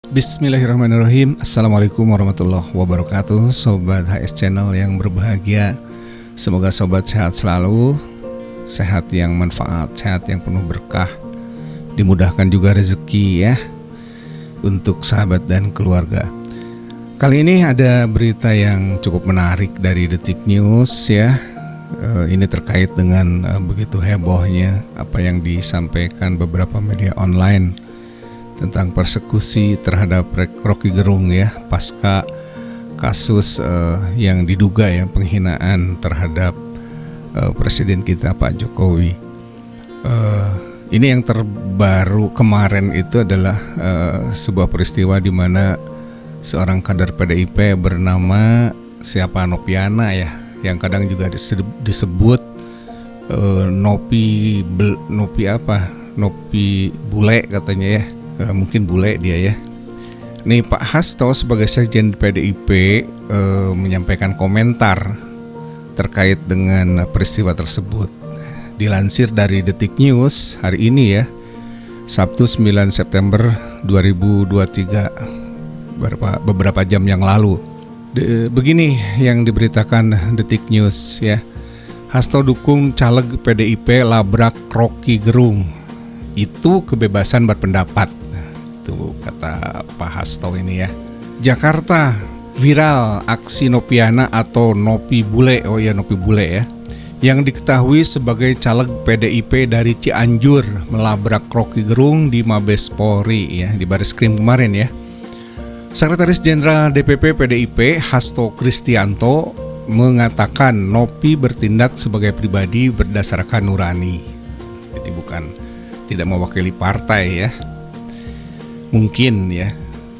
Bismillahirrahmanirrahim. Assalamualaikum warahmatullahi wabarakatuh. Sobat HS Channel yang berbahagia, semoga sobat sehat selalu, sehat yang manfaat, sehat yang penuh berkah, dimudahkan juga rezeki ya untuk sahabat dan keluarga. Kali ini ada berita yang cukup menarik dari Detik News ya. Ini terkait dengan begitu hebohnya apa yang disampaikan beberapa media online tentang persekusi terhadap Rocky Gerung ya, pasca kasus yang diduga ya penghinaan terhadap Presiden kita Pak Jokowi. Ini yang terbaru kemarin itu adalah sebuah peristiwa di mana seorang kader PDIP bernama siapa Nopiana ya, yang kadang juga disebut Nopi bule katanya ya. Mungkin bule dia ya. Nih Pak Hasto sebagai sekjen PDIP menyampaikan komentar terkait dengan peristiwa tersebut. Dilansir dari Detik News hari ini ya, Sabtu 9 September 2023, beberapa jam yang lalu. Begini yang diberitakan Detik News ya. Hasto dukung caleg PDIP labrak Rocky Gerung. Itu kebebasan berpendapat. Itu kata Pak Hasto ini ya. Jakarta, viral aksi Nopiana atau Nopi Bule. Oh ya, Nopi Bule ya, yang diketahui sebagai caleg PDIP dari Cianjur melabrak Rocky Gerung di Mabes Polri ya, di Bareskrim kemarin ya. Sekretaris Jenderal DPP PDIP Hasto Kristianto mengatakan Nopi bertindak sebagai pribadi berdasarkan nurani. Jadi tidak mewakili partai ya. Mungkin ya,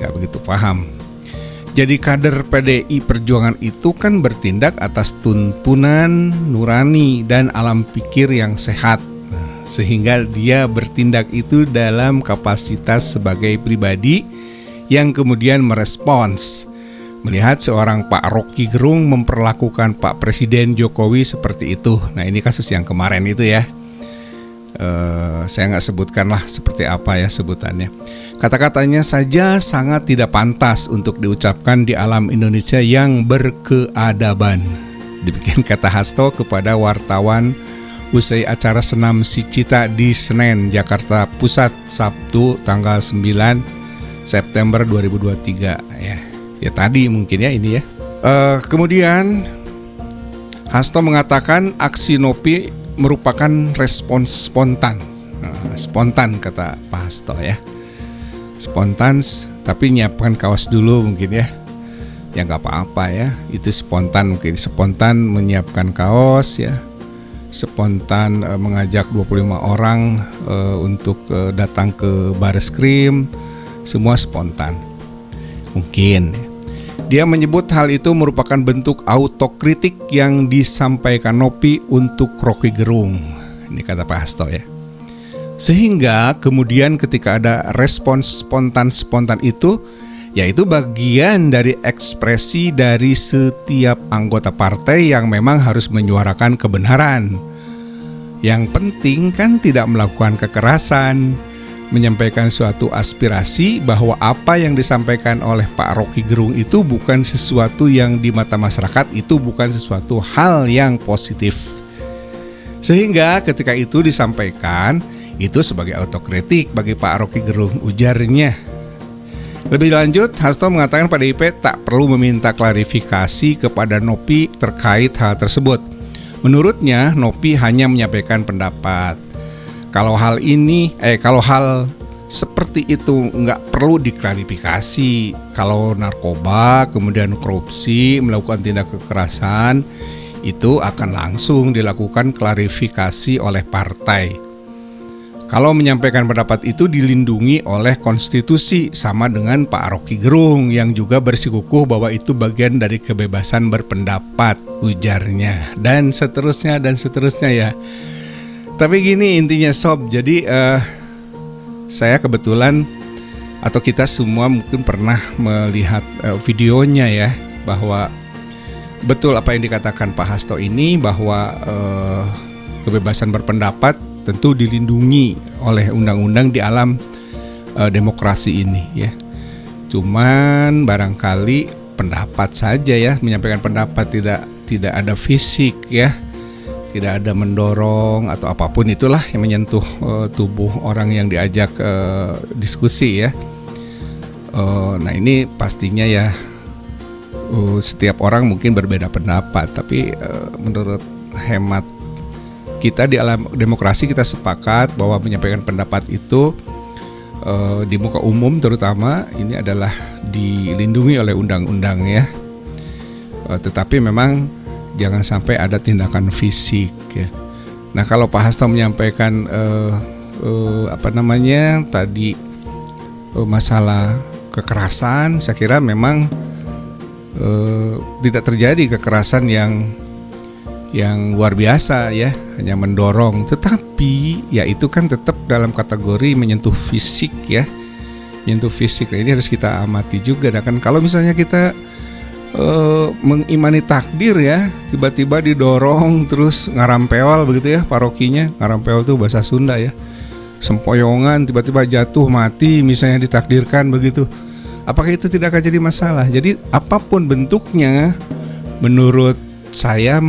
nggak begitu paham. Jadi kader PDI Perjuangan itu kan bertindak atas tuntunan nurani dan alam pikir yang sehat, sehingga dia bertindak itu dalam kapasitas sebagai pribadi yang kemudian merespons melihat seorang Pak Rocky Gerung memperlakukan Pak Presiden Jokowi seperti itu. Nah ini kasus yang kemarin itu ya. Saya nggak sebutkan lah seperti apa ya sebutannya. Kata-katanya saja sangat tidak pantas untuk diucapkan di alam Indonesia yang berkeadaban. Demikian kata Hasto kepada wartawan usai acara senam Si Cita di Senen, Jakarta Pusat, Sabtu tanggal 9 September 2023 ya. Ya tadi mungkin ya ini ya. Kemudian Hasto mengatakan aksi Nopi merupakan respons spontan. Spontan kata Pak Hasto ya. Spontan tapi nyiapkan kaos dulu mungkin ya. Ya nggak apa-apa ya. Itu spontan, mungkin spontan menyiapkan kaos ya. Spontan mengajak 25 orang untuk datang ke Bareskrim. Semua spontan. Mungkin dia menyebut hal itu merupakan bentuk autokritik yang disampaikan Nopi untuk Rocky Gerung. Ini kata Pak Hasto ya. Sehingga kemudian ketika ada respons spontan itu, yaitu bagian dari ekspresi dari setiap anggota partai yang memang harus menyuarakan kebenaran. Yang penting kan tidak melakukan kekerasan, menyampaikan suatu aspirasi bahwa apa yang disampaikan oleh Pak Rocky Gerung itu bukan sesuatu yang di mata masyarakat, itu bukan sesuatu hal yang positif. Sehingga ketika itu disampaikan, itu sebagai autokritik bagi Pak Rocky Gerung, ujarnya. Lebih lanjut, Hasto mengatakan PDIP tak perlu meminta klarifikasi kepada Nopi terkait hal tersebut. Menurutnya, Nopi hanya menyampaikan pendapat. Kalau hal seperti itu nggak perlu diklarifikasi. Kalau narkoba, kemudian korupsi, melakukan tindak kekerasan, itu akan langsung dilakukan klarifikasi oleh partai. Kalau menyampaikan pendapat itu dilindungi oleh konstitusi, sama dengan Pak Rocky Gerung yang juga bersikukuh bahwa itu bagian dari kebebasan berpendapat, ujarnya, dan seterusnya ya. Tapi gini intinya sob, jadi saya kebetulan atau kita semua mungkin pernah melihat videonya ya, bahwa betul apa yang dikatakan Pak Hasto ini, bahwa kebebasan berpendapat tentu dilindungi oleh undang-undang di alam demokrasi ini ya. Cuman barangkali pendapat saja ya, menyampaikan pendapat, tidak ada fisik ya, tidak ada mendorong atau apapun itulah yang menyentuh tubuh orang yang diajak diskusi ya. Nah ini pastinya ya setiap orang mungkin berbeda pendapat, tapi menurut hemat kita di alam demokrasi kita sepakat bahwa menyampaikan pendapat itu di muka umum terutama ini adalah dilindungi oleh undang-undang ya. Tetapi memang jangan sampai ada tindakan fisik ya. Nah kalau Pak Hasto menyampaikan tadi masalah kekerasan, saya kira memang tidak terjadi kekerasan yang luar biasa ya, hanya mendorong. Tetapi ya itu kan tetap dalam kategori menyentuh fisik ya, menyentuh fisik. Nah, ini harus kita amati juga. Nah, kan kalau misalnya kita mengimani takdir ya, tiba-tiba didorong terus ngarampeol begitu ya, parokinya ngarampeol itu bahasa Sunda ya, sempoyongan tiba-tiba jatuh mati misalnya ditakdirkan begitu. Apakah itu tidak akan jadi masalah? Jadi apapun bentuknya, menurut saya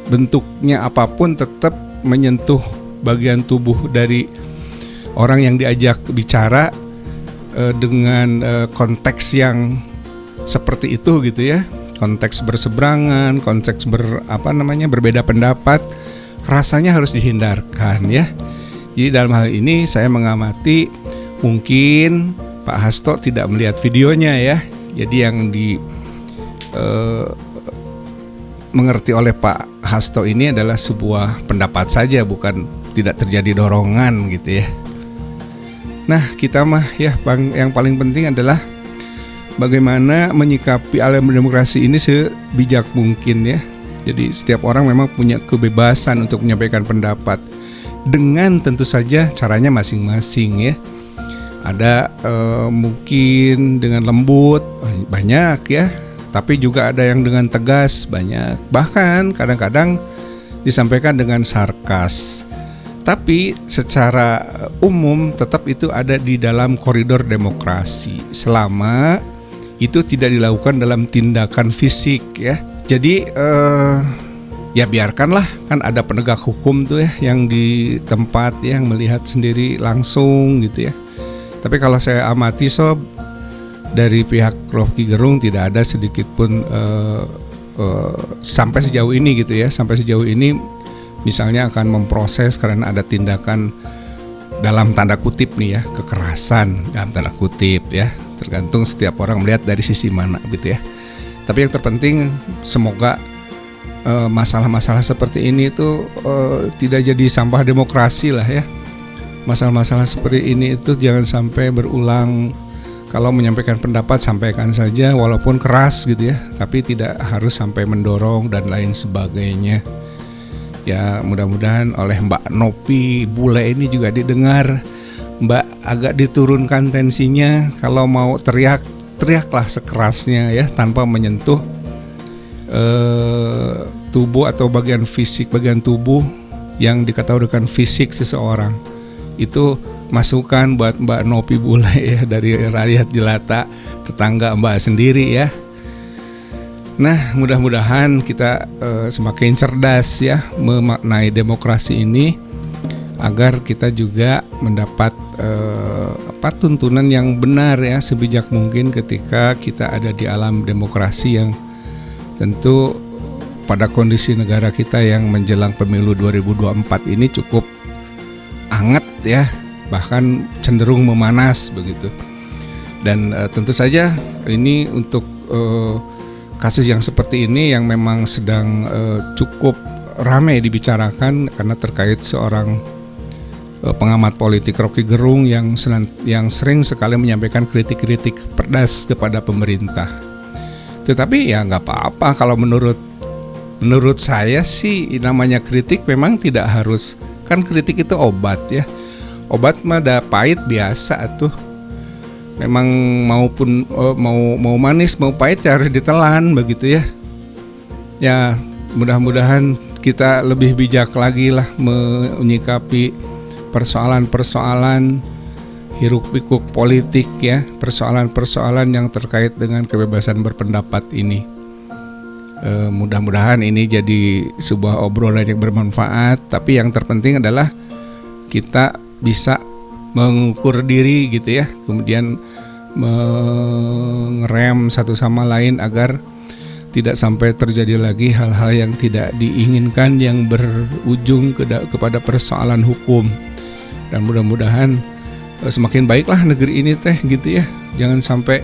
bentuknya apapun tetap menyentuh bagian tubuh dari orang yang diajak bicara dengan konteks yang seperti itu gitu ya. Konteks berseberangan, konteks berbeda pendapat, rasanya harus dihindarkan ya. Jadi dalam hal ini saya mengamati mungkin Pak Hasto tidak melihat videonya ya. Jadi yang mengerti oleh Pak Hasto ini adalah sebuah pendapat saja, bukan tidak terjadi dorongan gitu ya. Nah kita mah ya yang paling penting adalah bagaimana menyikapi alam demokrasi ini sebijak mungkin ya. Jadi setiap orang memang punya kebebasan untuk menyampaikan pendapat dengan tentu saja caranya masing-masing ya. Ada mungkin dengan lembut banyak ya, tapi juga ada yang dengan tegas banyak. Bahkan kadang-kadang disampaikan dengan sarkas. Tapi secara umum tetap itu ada di dalam koridor demokrasi selama itu tidak dilakukan dalam tindakan fisik ya. Jadi ya biarkanlah, kan ada penegak hukum tuh ya yang di tempat yang melihat sendiri langsung gitu ya. Tapi kalau saya amati sob, dari pihak Rocky Gerung tidak ada sedikit pun sampai sejauh ini gitu ya, sampai sejauh ini misalnya akan memproses karena ada tindakan dalam tanda kutip nih ya, kekerasan dalam tanda kutip ya, tergantung setiap orang melihat dari sisi mana gitu ya. Tapi yang terpenting semoga masalah-masalah seperti ini itu tidak jadi sampah demokrasi lah ya. Masalah-masalah seperti ini itu jangan sampai berulang. Kalau menyampaikan pendapat sampaikan saja walaupun keras gitu ya, tapi tidak harus sampai mendorong dan lain sebagainya. Ya mudah-mudahan oleh Mbak Nopi Bule ini juga didengar. Mbak agak diturunkan tensinya, kalau mau teriaklah sekerasnya ya, tanpa menyentuh tubuh atau bagian fisik, bagian tubuh yang dikategorikan fisik seseorang. Itu masukan buat Mbak Nopi Bule ya, dari rakyat jelata, tetangga Mbak sendiri ya. Nah mudah-mudahan kita semakin cerdas ya memaknai demokrasi ini, agar kita juga mendapat tuntunan yang benar ya, sebijak mungkin ketika kita ada di alam demokrasi yang tentu pada kondisi negara kita yang menjelang pemilu 2024 ini cukup hangat ya, bahkan cenderung memanas begitu. Dan tentu saja ini untuk kasus yang seperti ini yang memang sedang cukup ramai dibicarakan karena terkait seorang pengamat politik Rocky Gerung yang sering sekali menyampaikan kritik-kritik pedas kepada pemerintah. Tetapi ya nggak apa-apa, kalau menurut saya sih namanya kritik memang tidak harus, kan kritik itu obat ya. Obat mah ada pahit biasa tuh. Memang mau manis mau pahit ya harus ditelan begitu ya. Ya mudah-mudahan kita lebih bijak lagi lah menyikapi persoalan-persoalan hiruk-pikuk politik ya, persoalan-persoalan yang terkait dengan kebebasan berpendapat ini. Mudah-mudahan ini jadi sebuah obrolan yang bermanfaat, tapi yang terpenting adalah kita bisa mengukur diri gitu ya, kemudian mengerem satu sama lain agar tidak sampai terjadi lagi hal-hal yang tidak diinginkan yang berujung kepada persoalan hukum. Dan mudah-mudahan semakin baiklah negeri ini teh gitu ya. Jangan sampai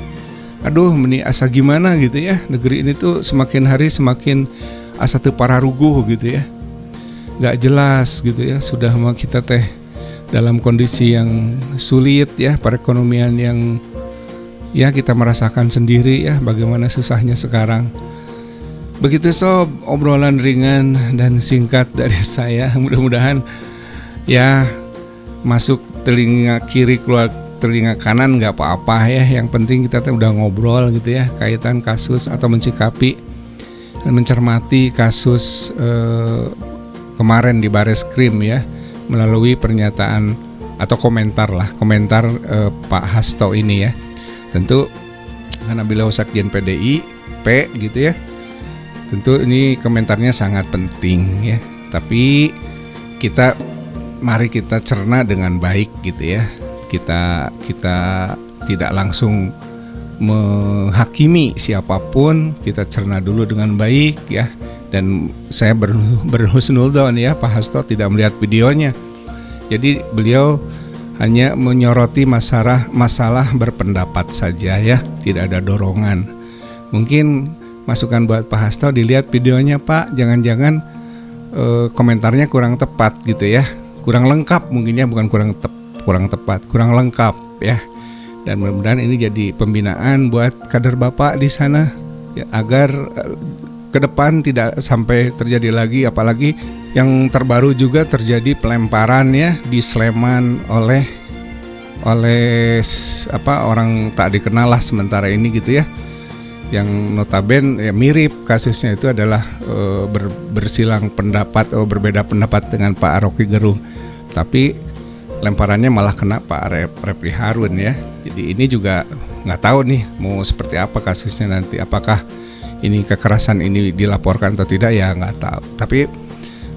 aduh meni asa gimana gitu ya. Negeri ini tuh semakin hari semakin asa teu pararuguh gitu ya. Gak jelas gitu ya. Sudah mah kita teh dalam kondisi yang sulit ya, perekonomian yang ya kita merasakan sendiri ya bagaimana susahnya sekarang. Begitu sob, obrolan ringan dan singkat dari saya. Mudah-mudahan ya masuk telinga kiri keluar telinga kanan nggak apa-apa ya. Yang penting kita udah ngobrol gitu ya kaitan kasus atau mencikapi dan mencermati kasus kemarin di Bareskrim ya, melalui pernyataan atau komentar Pak Hasto ini ya. Tentu karena beliau Sekjen PDIP gitu ya, tentu ini komentarnya sangat penting ya. Tapi mari kita cerna dengan baik gitu ya. Kita tidak langsung menghakimi siapapun, kita cerna dulu dengan baik ya. Dan saya berhusnudzon ya, Pak Hasto tidak melihat videonya. Jadi beliau hanya menyoroti masalah berpendapat saja ya, tidak ada dorongan. Mungkin masukan buat Pak Hasto, dilihat videonya Pak, jangan-jangan komentarnya kurang tepat gitu ya, kurang lengkap mungkin ya, bukan kurang tepat, kurang lengkap ya. Dan mudah-mudahan ini jadi pembinaan buat kader Bapak di sana ya, agar ke depan tidak sampai terjadi lagi, apalagi yang terbaru juga terjadi pelemparan ya di Sleman oleh orang tak dikenal lah sementara ini gitu ya, yang notabene ya mirip kasusnya itu adalah bersilang pendapat atau berbeda pendapat dengan Pak Rocky Gerung, tapi lemparannya malah kena Pak Refli Harun ya. Jadi ini juga nggak tahu nih mau seperti apa kasusnya nanti, apakah ini kekerasan ini dilaporkan atau tidak ya nggak tahu. Tapi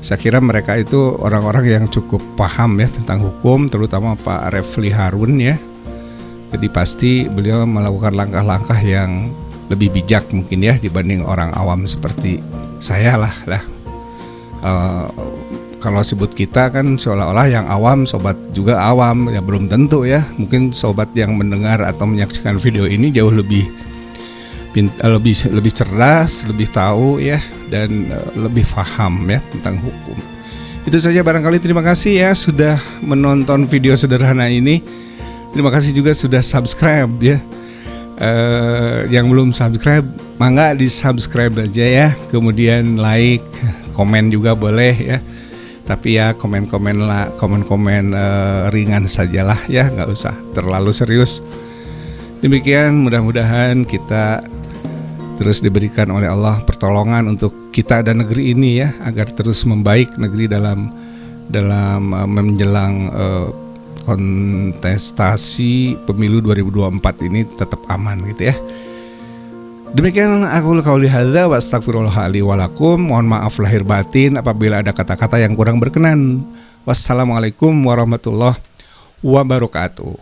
saya kira mereka itu orang-orang yang cukup paham ya tentang hukum, terutama Pak Refli Harun ya. Jadi pasti beliau melakukan langkah-langkah yang lebih bijak mungkin ya dibanding orang awam seperti saya lah. Kalau sebut kita kan seolah-olah yang awam, sobat juga awam, ya belum tentu ya. Mungkin sobat yang mendengar atau menyaksikan video ini jauh lebih cerdas, lebih tahu ya, dan lebih paham ya tentang hukum. Itu saja barangkali. Terima kasih ya sudah menonton video sederhana ini. Terima kasih juga sudah subscribe ya. Yang belum subscribe, mangga di subscribe aja ya. Kemudian like, komen juga boleh ya. Tapi ya komen-komen ringan sajalah ya, nggak usah terlalu serius. Demikian, mudah-mudahan kita terus diberikan oleh Allah pertolongan untuk kita dan negeri ini ya, agar terus membaik negeri dalam menjelang kontestasi pemilu 2024 ini tetap aman gitu ya. Demikian aku qauli hadza wa astaghfirullah li wa lakum. Mohon maaf lahir batin apabila ada kata-kata yang kurang berkenan. Wassalamualaikum warahmatullahi wabarakatuh.